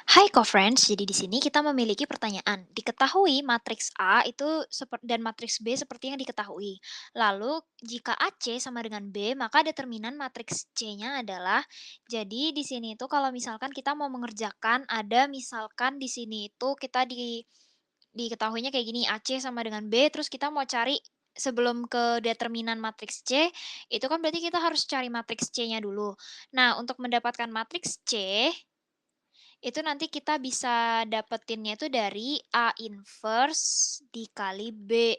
Hai co-friends, jadi di sini kita memiliki pertanyaan. Diketahui matriks A itu dan matriks B seperti yang diketahui. Lalu, jika AC sama dengan B, maka determinan matriks C-nya adalah, jadi di sini itu kalau misalkan kita mau mengerjakan, ada misalkan di sini itu diketahuinya kayak gini, AC sama dengan B, terus kita mau cari sebelum ke determinan matriks C, itu kan berarti kita harus cari matriks C-nya dulu. Nah, untuk mendapatkan matriks C, itu nanti kita bisa dapetinnya itu dari A inverse dikali B.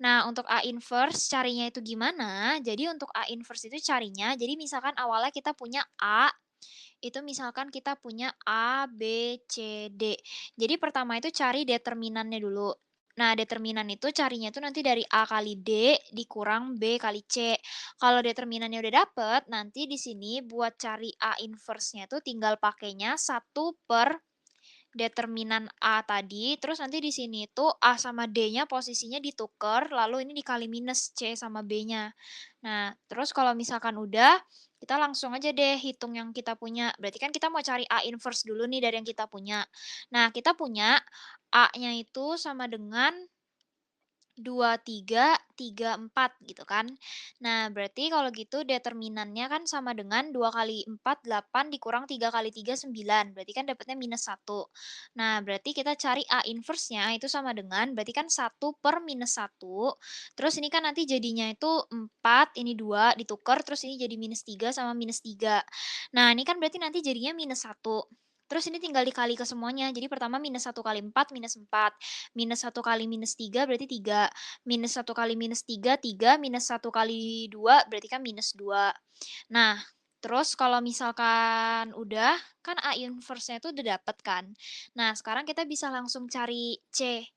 Nah, untuk A inverse carinya itu gimana? Jadi untuk A inverse itu carinya, jadi misalkan awalnya kita punya A, itu misalkan kita punya A, B, C, D. Jadi pertama itu cari determinannya dulu. Nah, determinan itu carinya itu nanti dari A kali D dikurang B kali C. Kalau determinannya udah dapet, nanti di sini buat cari A inverse-nya tuh tinggal pakainya 1/determinan A tadi, terus nanti di sini tuh A sama D-nya posisinya ditukar, lalu ini dikali minus C sama B-nya. Nah, terus kalau misalkan udah, kita langsung aja deh hitung yang kita punya. Berarti kan kita mau cari A inverse dulu nih dari yang kita punya. Nah, kita punya A-nya itu sama dengan 2, 3, 3, 4 gitu kan. Nah, berarti kalau gitu determinannya kan sama dengan 2 kali 4 8 dikurang 3 kali 3 9. Berarti kan dapatnya -1. Nah, berarti kita cari A inverse-nya itu sama dengan berarti kan 1/-1. Terus ini kan nanti jadinya itu 4, ini 2 ditukar, terus ini jadi -3 sama -3. Nah, ini kan berarti nanti jadinya -1. Terus ini tinggal dikali ke semuanya. Jadi pertama -1 kali 4 -4. -1 kali -3 berarti 3. -1 kali -3 3, -1 kali 2 berarti kan -2. Nah, terus kalau misalkan udah, kan A inverse-nya itu udah dapet kan. Nah, sekarang kita bisa langsung cari C.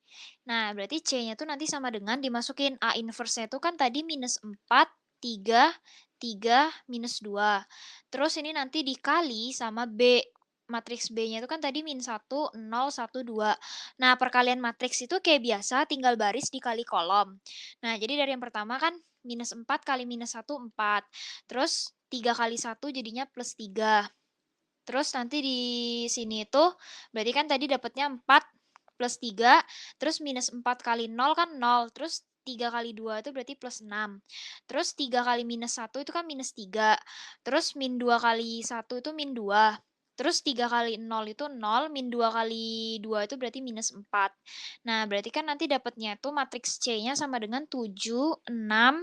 Nah, berarti C-nya tuh nanti sama dengan dimasukin A inverse-nya itu kan tadi -4, 3, 3, -2. Terus ini nanti dikali sama B. Matriks B-nya itu kan tadi -1, 0, 1, 2. Nah, perkalian matriks itu kayak biasa tinggal baris dikali kolom. Nah, jadi dari yang pertama kan -4 kali -1 4. Terus 3 kali 1 jadinya +3. Terus nanti di sini itu berarti kan tadi dapatnya 4 plus 3, terus -4 kali 0 kan 0, terus 3 kali 2 itu berarti +6. Terus 3 kali -1 itu kan -3. Terus -2 kali 1 itu -2. Terus 3 kali 0 itu 0, -2 kali 2 itu berarti -4. Nah, berarti kan nanti dapatnya itu matriks C-nya sama dengan 7, 6,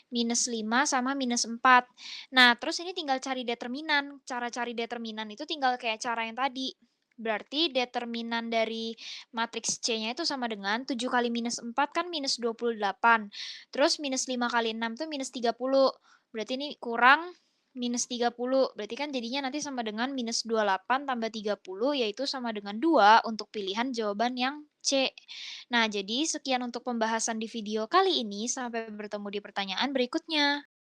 -5, sama -4. Nah, terus ini tinggal cari determinan. Cara cari determinan itu tinggal kayak cara yang tadi. Berarti determinan dari matriks C-nya itu sama dengan 7 kali -4 kan -28. Terus -5 kali 6 tuh -30. Berarti ini kurang -30. Berarti kan jadinya nanti sama dengan -28 tambah 30 yaitu sama dengan 2 untuk pilihan jawaban yang C. Nah, jadi sekian untuk pembahasan di video kali ini. Sampai bertemu di pertanyaan berikutnya.